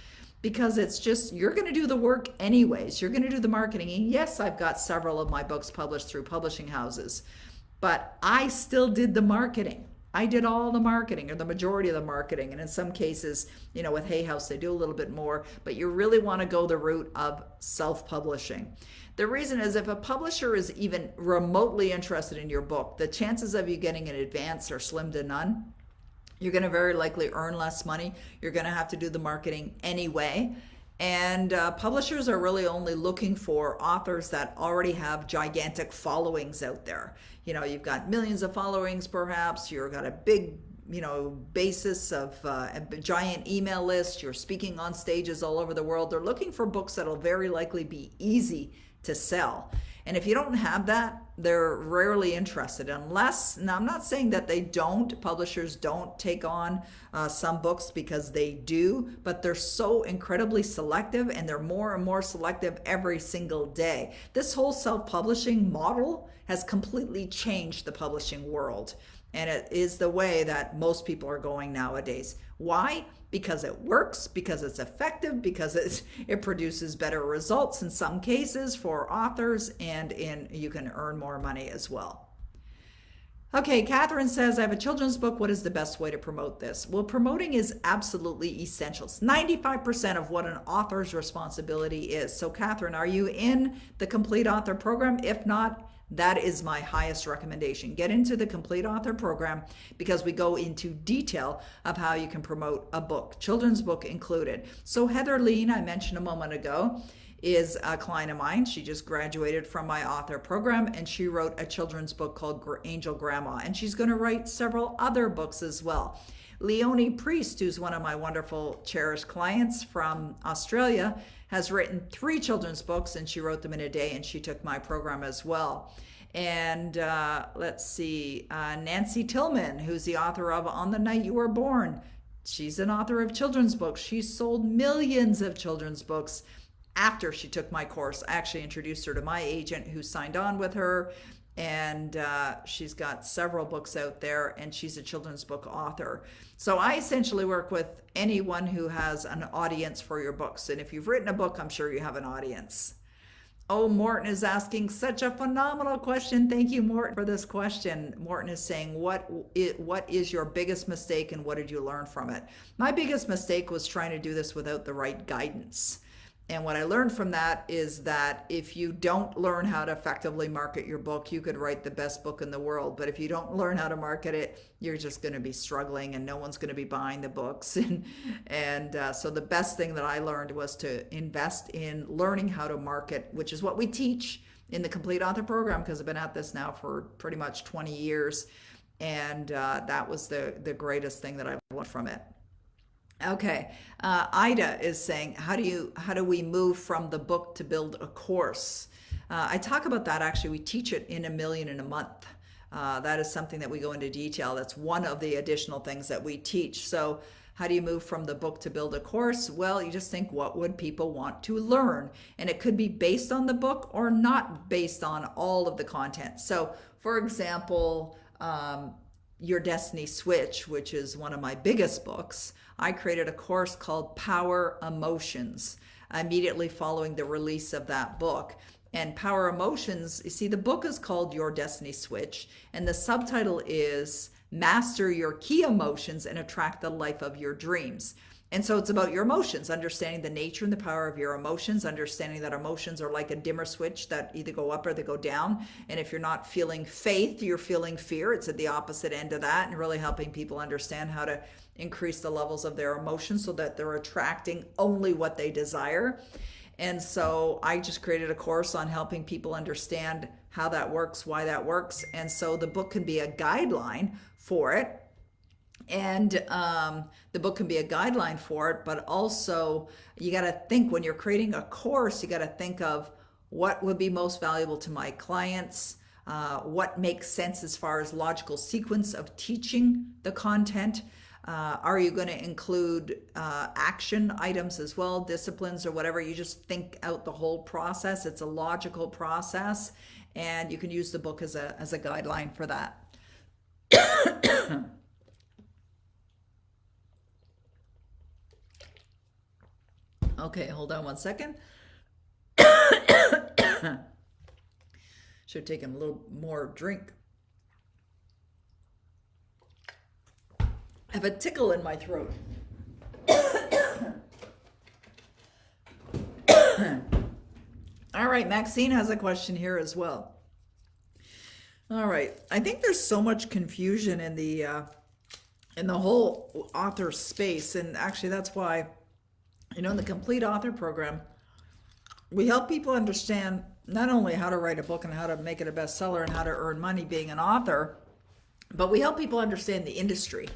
because it's just, you're going to do the work anyways. You're going to do the marketing. And yes, I've got several of my books published through publishing houses, but I still did the marketing. I did all the marketing, or the majority of the marketing. And in some cases, with Hay House, they do a little bit more, but you really want to go the route of self-publishing. The reason is, if a publisher is even remotely interested in your book, the chances of you getting an advance are slim to none. You're going to very likely earn less money. You're going to have to do the marketing anyway. And publishers are really only looking for authors that already have gigantic followings out there. You've got millions of followings, perhaps. You've got a big, basis of a giant email list. You're speaking on stages all over the world. They're looking for books that'll very likely be easy to sell. And if you don't have that, they're rarely interested, unless, now I'm not saying that publishers don't take on some books, because they do, but they're so incredibly selective, and they're more and more selective every single day. This whole self-publishing model has completely changed the publishing world. And it is the way that most people are going nowadays. Why? Because it works, because it's effective, because it produces better results in some cases for authors, and you can earn more money as well. Okay, Catherine says, I have a children's book. What is the best way to promote this? Well, promoting is absolutely essential. It's 95% of what an author's responsibility is. So Catherine, are you in the Complete Author program? If not, that is my highest recommendation. Get into the Complete Author program, because we go into detail of how you can promote a book, children's book included. So Heather Lean, I mentioned a moment ago, is a client of mine. She just graduated from my author program, and she wrote a children's book called Angel Grandma, and she's going to write several other books as well. Leonie Priest, who's one of my wonderful, cherished clients from Australia, has written 3 children's books, and she wrote them in a day, and she took my program as well. And let's see, Nancy Tillman, who's the author of On the Night You Were Born. She's an author of children's books. She sold millions of children's books after she took my course. I actually introduced her to my agent, who signed on with her. And she's got several books out there, and she's a children's book author. So I essentially work with anyone who has an audience for your books. And if you've written a book, I'm sure you have an audience. Oh, Morton is asking such a phenomenal question. Thank you, Morton, for this question. Morton is saying, what is your biggest mistake, and what did you learn from it? My biggest mistake was trying to do this without the right guidance. And what I learned from that is that if you don't learn how to effectively market your book, you could write the best book in the world. But if you don't learn how to market it, you're just going to be struggling, and no one's going to be buying the books. So the best thing that I learned was to invest in learning how to market, which is what we teach in the Complete Author program, because I've been at this now for pretty much 20 years. And that was the greatest thing that I learned from it. Okay, Ida is saying, how do we move from the book to build a course? I talk about that. Actually, we teach it in $1 Million in a Month. That is something that we go into detail. That's one of the additional things that we teach. So how do you move from the book to build a course? Well, you just think, what would people want to learn? And it could be based on the book or not based on all of the content. So for example, Your Destiny Switch, which is one of my biggest books, I created a course called Power Emotions immediately following the release of that book. And Power Emotions, you see, the book is called Your Destiny Switch, and the subtitle is Master Your Key Emotions and Attract the Life of Your Dreams. And so it's about your emotions, understanding the nature and the power of your emotions, understanding that emotions are like a dimmer switch that either go up or they go down. And if you're not feeling faith, you're feeling fear. It's at the opposite end of that, and really helping people understand how to increase the levels of their emotions so that they're attracting only what they desire. And so I just created a course on helping people understand how that works, why that works. And so the book can be a guideline for it. And the book can be a guideline for it, but also you got to think, when you're creating a course, you got to think of what would be most valuable to my clients, what makes sense as far as logical sequence of teaching the content. Are you going to include action items as well, disciplines or whatever? You just think out the whole process. It's a logical process, and you can use the book as a guideline for that. Okay, hold on one second. Should have taken a little more drink. I have a tickle in my throat. All right, Maxine has a question here as well. All right, I think there's so much confusion in the whole author space, and actually that's why, in the Complete Author Program, we help people understand not only how to write a book and how to make it a bestseller and how to earn money being an author, but we help people understand the industry,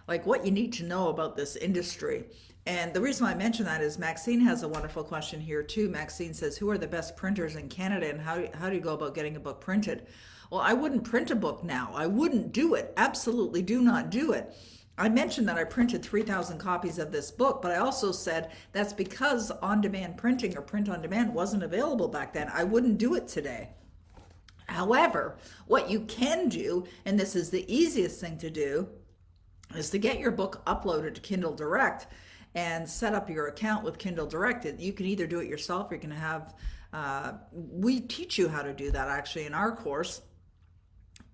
like what you need to know about this industry. And the reason why I mention that is Maxine has a wonderful question here too. Maxine says, who are the best printers in Canada, and how do you go about getting a book printed? Well, I wouldn't print a book now. I wouldn't do it. Absolutely do not do it. I mentioned that I printed 3,000 copies of this book, but I also said that's because on-demand printing or print on demand wasn't available back then. I wouldn't do it today. However, what you can do, and this is the easiest thing to do, is to get your book uploaded to Kindle Direct and set up your account with Kindle Direct. You can either do it yourself, or you can have, we teach you how to do that actually in our course,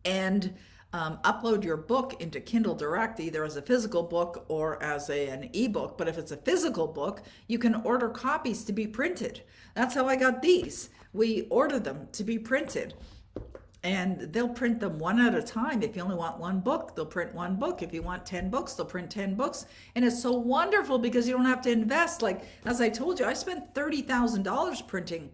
and upload your book into Kindle Direct either as a physical book or as an ebook. But if it's a physical book, you can order copies to be printed. That's how I got these. We order them to be printed, and they'll print them one at a time. If you only want one book, they'll print one book. If you want 10 books, they'll print 10 books. And it's so wonderful because you don't have to invest. Like, as I told you, I spent $30,000 printing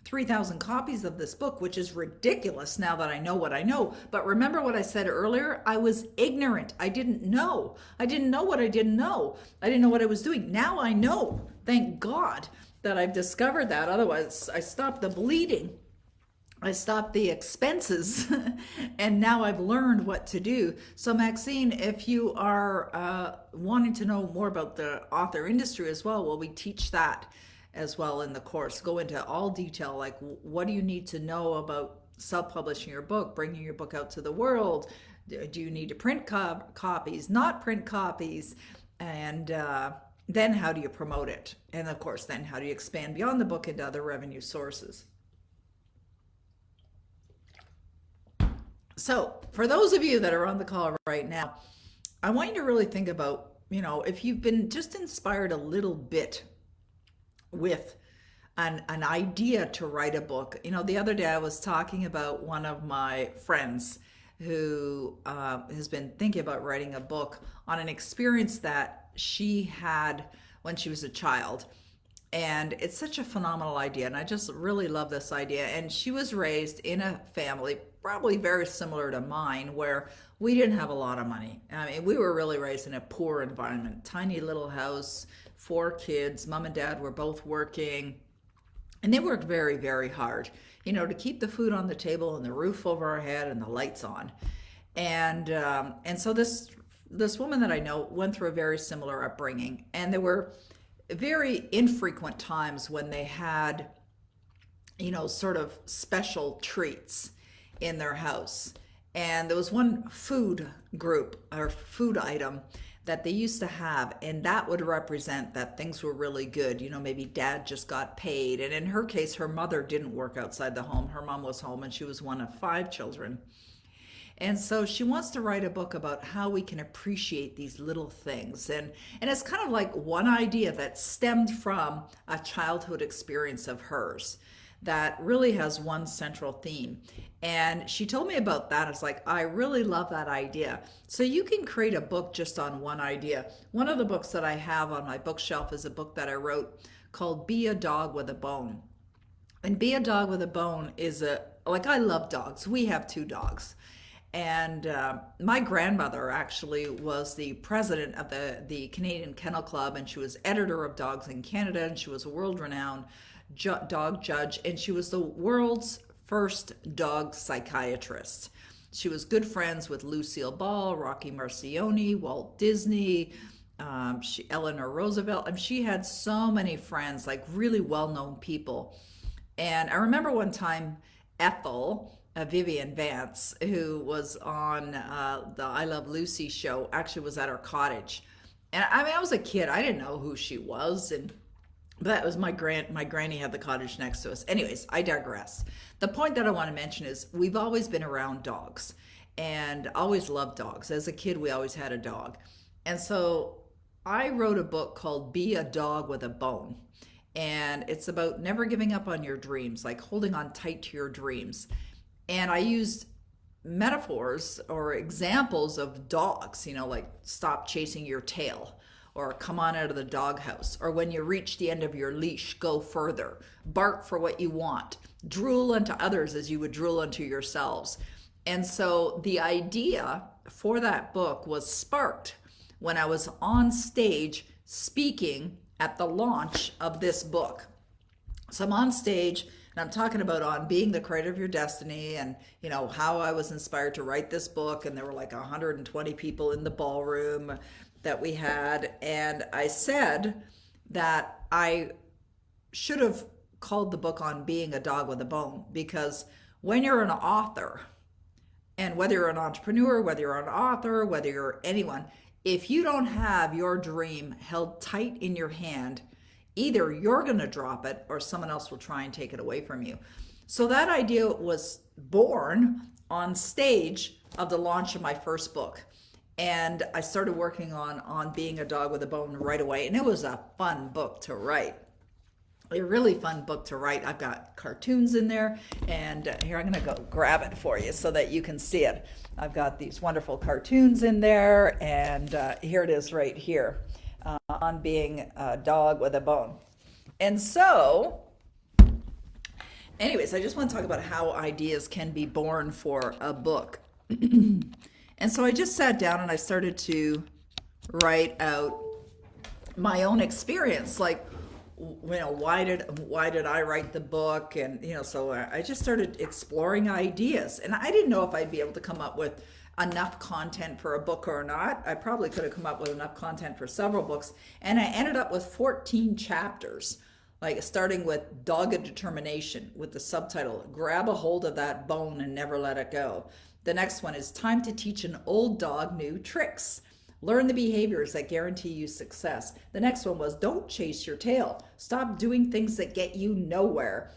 3,000 copies of this book, which is ridiculous now that I know what I know. But remember what I said earlier? I was ignorant. I didn't know. I didn't know what I didn't know. I didn't know what I was doing. Now I know. Thank God that I've discovered that. Otherwise, I stopped the bleeding. I stopped the expenses, and now I've learned what to do. So Maxine, if you are wanting to know more about the author industry as well, we teach that as well in the course. Go into all detail, like what do you need to know about self-publishing your book, bringing your book out to the world? Do you need to print copies, not print copies? And then how do you promote it? And of course, then how do you expand beyond the book into other revenue sources? So for those of you that are on the call right now, I want you to really think about, if you've been just inspired a little bit with an idea to write a book. The other day I was talking about one of my friends who has been thinking about writing a book on an experience that she had when she was a child. And it's such a phenomenal idea, and I just really love this idea. And she was raised in a family probably very similar to mine, where we didn't have a lot of money. I mean, we were really raised in a poor environment, tiny little house, 4 kids. Mom and dad were both working, and they worked very, very hard, to keep the food on the table and the roof over our head and the lights on. And so this woman that I know went through a very similar upbringing, and there were very infrequent times when they had, sort of special treats in their house. And there was one food group or food item that they used to have, and that would represent that things were really good. Maybe dad just got paid. And in her case, her mother didn't work outside the home. Her mom was home, and she was one of 5 children. And so she wants to write a book about how we can appreciate these little things. And it's kind of like one idea that stemmed from a childhood experience of hers that really has one central theme. And she told me about that. It's like, I really love that idea. So you can create a book just on one idea. One of the books that I have on my bookshelf is a book that I wrote called Be a Dog with a Bone. And Be a Dog with a Bone is I love dogs. We have 2 dogs. And my grandmother actually was the president of the Canadian Kennel Club, and she was editor of Dogs in Canada, and she was a world-renowned dog judge, and she was the world's first dog psychiatrist. She was good friends with Lucille Ball, Rocky Marcioni, Walt Disney, Eleanor Roosevelt. And she had so many friends, like really well-known people. And I remember one time Ethel, Vivian Vance, who was on the I Love Lucy show, actually was at her cottage. And I mean, I was a kid. I didn't know who she was. And But that was my granny had the cottage next to us. Anyways, I digress. The point that I want to mention is we've always been around dogs and always loved dogs. As a kid, we always had a dog. And so I wrote a book called Be a Dog with a Bone. And it's about never giving up on your dreams, like holding on tight to your dreams. And I used metaphors or examples of dogs, like stop chasing your tail, or come on out of the doghouse, or when you reach the end of your leash, go further, bark for what you want, drool unto others as you would drool unto yourselves. And so the idea for that book was sparked when I was on stage speaking at the launch of this book. So I'm on stage and I'm talking about on being the creator of your destiny, and how I was inspired to write this book. And there were like 120 people in the ballroom that we had. And I said that I should have called the book On Being a Dog with a Bone, because when you're an author, and whether you're an entrepreneur, whether you're an author, whether you're anyone, if you don't have your dream held tight in your hand, either you're going to drop it or someone else will try and take it away from you. So that idea was born on stage of the launch of my first book. And I started working on Being a Dog with a Bone right away. And it was a fun book to write. A really fun book to write. I've got cartoons in there, and here I'm going to go grab it for you so that you can see it. I've got these wonderful cartoons in there, and here it is right here, on being a dog with a bone. And so, anyways, I just want to talk about how ideas can be born for a book. And so I just sat down and I started to write out my own experience, like, why did I write the book? And so I just started exploring ideas, and I didn't know if I'd be able to come up with enough content for a book or not. I probably could have come up with enough content for several books, and I ended up with 14 chapters, like starting with Dogged Determination with the subtitle Grab a Hold of That Bone and Never Let It Go. The next one is Time to Teach an Old Dog New Tricks. Learn the behaviors that guarantee you success. The next one was Don't Chase Your Tail. Stop doing things that get you nowhere.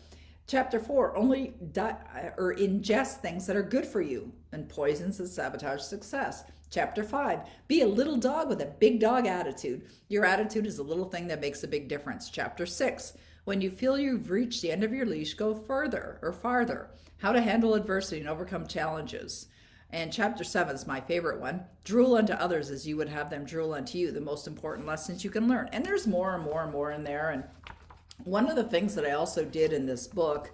Chapter 4, only ingest things that are good for you and poisons that sabotage success. Chapter 5, be a little dog with a big dog attitude. Your attitude is a little thing that makes a big difference. Chapter 6, when you feel you've reached the end of your leash, go further or farther. How to handle adversity and overcome challenges. And chapter 7 is my favorite one. Drool unto others as you would have them drool unto you. The most important lessons you can learn. And there's more and more and more in there. And one of the things that I also did in this book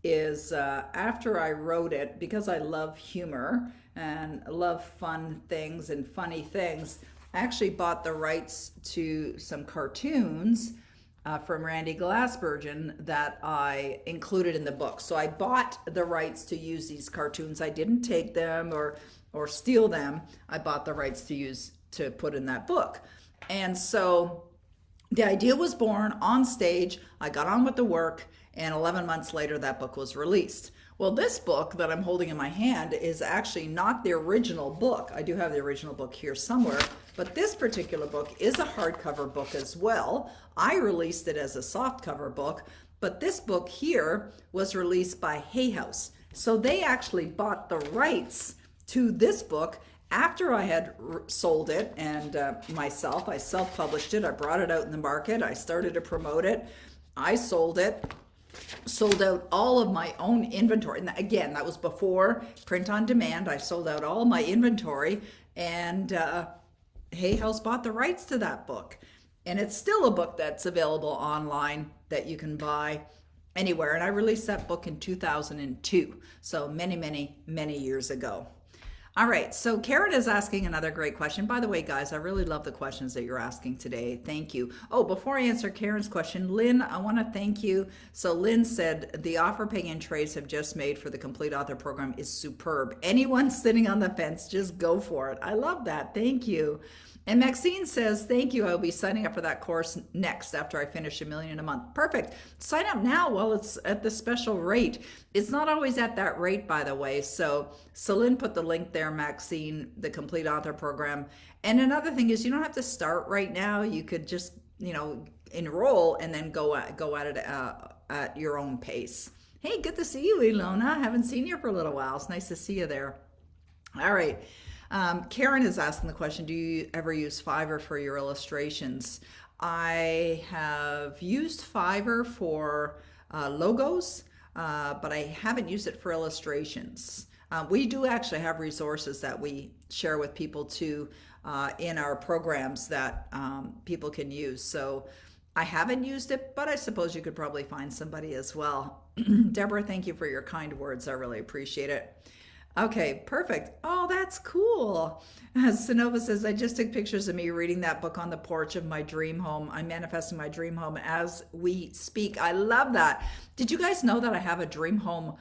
is after I wrote it, because I love humor and love fun things and funny things, I actually bought the rights to some cartoons from Randy Glassbergen that I included in the book. So I bought the rights to use these cartoons. I didn't take them or steal them. I bought the rights to put in that book. And so the idea was born on stage. I got on with the work, and 11 months later, that book was released. Well, this book that I'm holding in my hand is actually not the original book. I do have the original book here somewhere, but this particular book is a hardcover book as well. I released it as a softcover book, but this book here was released by Hay House. So they actually bought the rights to this book after I had sold it, and I self-published it. I brought it out in the market. I started to promote it. I sold it. Sold out all of my own inventory. And again, that was before print on demand. I sold out all my inventory, and Hay House bought the rights to that book. And it's still a book that's available online that you can buy anywhere. And I released that book in 2002. So many, many, many years ago. All right, so Karen is asking another great question. By the way, guys, I really love the questions that you're asking today. Thank you. Oh, before I answer Karen's question, Lynn, I want to thank you. So Lynn said, the offer Peggy and Trace have just made for the Complete Author Program is superb. Anyone sitting on the fence, just go for it. I love that. Thank you. And Maxine says, thank you. I'll be signing up for that course next after I finish $1 million a month. Perfect. Sign up now while it's at the special rate. It's not always at that rate, by the way. So Celine put the link there, Maxine, the Complete Author Program. And another thing is you don't have to start right now. You could just, enroll and then go at it at your own pace. Hey, good to see you, Ilona. Haven't seen you for a little while. It's nice to see you there. All right. Karen is asking the question, do you ever use Fiverr for your illustrations? I have used Fiverr for logos, but I haven't used it for illustrations. We do actually have resources that we share with people too in our programs that people can use. So I haven't used it, but I suppose you could probably find somebody as well. Deborah, thank you for your kind words. I really appreciate it. Okay, perfect. Oh, that's cool. Sonova says, I just took pictures of me reading that book on the porch of my dream home. I'm manifesting my dream home as we speak. I love that. Did you guys know that I have a dream home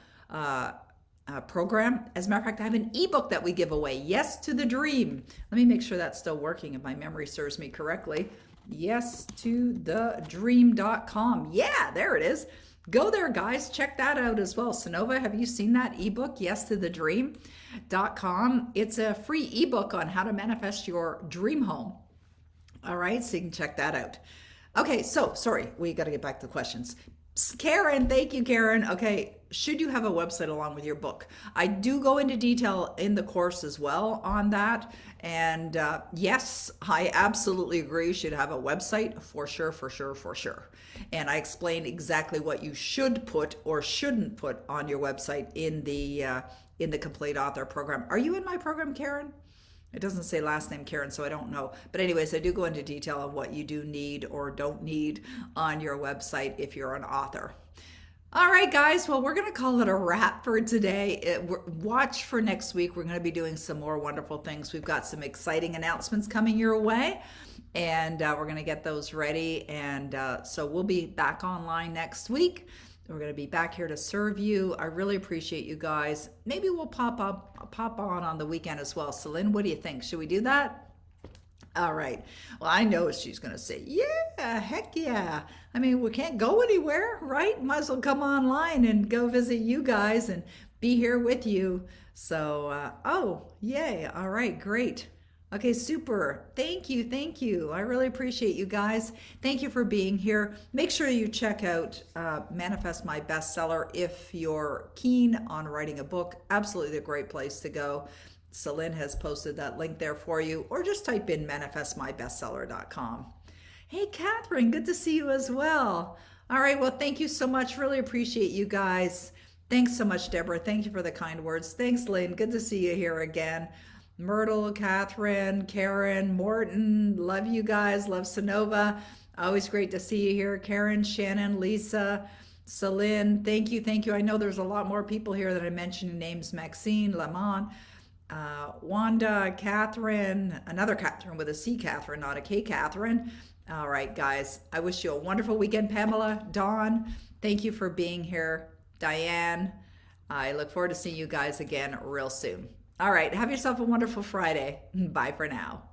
program? As a matter of fact, I have an ebook that we give away. Yes to the Dream. Let me make sure that's still working if my memory serves me correctly. YesToTheDream.com. Yeah, there it is. Go there, guys. Check that out as well. Sonova, have you seen that ebook, YesToTheDream.com? It's a free ebook on how to manifest your dream home. All right, so you can check that out. Okay, so sorry, we got to get back to the questions. Karen, thank you, Karen. Okay, should you have a website along with your book? I do go into detail in the course as well on that. And yes, I absolutely agree. You should have a website for sure, for sure, for sure. And I explain exactly what you should put or shouldn't put on your website in the Complete Author program. Are you in my program, Karen? It doesn't say last name Karen, so I don't know. But anyways, I do go into detail of what you do need or don't need on your website if you're an author. All right, guys. Well, we're going to call it a wrap for today. Watch for next week. We're going to be doing some more wonderful things. We've got some exciting announcements coming your way, and we're going to get those ready. And so we'll be back online next week. We're going to be back here to serve you. I really appreciate you guys. Maybe we'll pop on the weekend as well. Celine, what do you think? Should we do that? All right. Well, I know she's going to say, yeah, heck yeah. I mean, we can't go anywhere, right? Might as well come online and go visit you guys and be here with you. So, oh, yay. All right, great. Okay, super. Thank you. Thank you. I really appreciate you guys. Thank you for being here. Make sure you check out Manifest My Bestseller if you're keen on writing a book. Absolutely a great place to go. Celine has posted that link there for you, or just type in manifestmybestseller.com. Hey, Catherine, good to see you as well. All right, well, thank you so much. Really appreciate you guys. Thanks so much, Deborah. Thank you for the kind words. Thanks, Lynn. Good to see you here again. Myrtle, Catherine, Karen, Morton, love you guys, love Sonova. Always great to see you here. Karen, Shannon, Lisa, Celine, thank you, thank you. I know there's a lot more people here that I mentioned names, Maxine, Lamont, Wanda, Catherine, another Catherine with a C Catherine, not a K Catherine. All right, guys, I wish you a wonderful weekend. Pamela, Dawn, thank you for being here. Diane, I look forward to seeing you guys again real soon. All right, have yourself a wonderful Friday. Bye for now.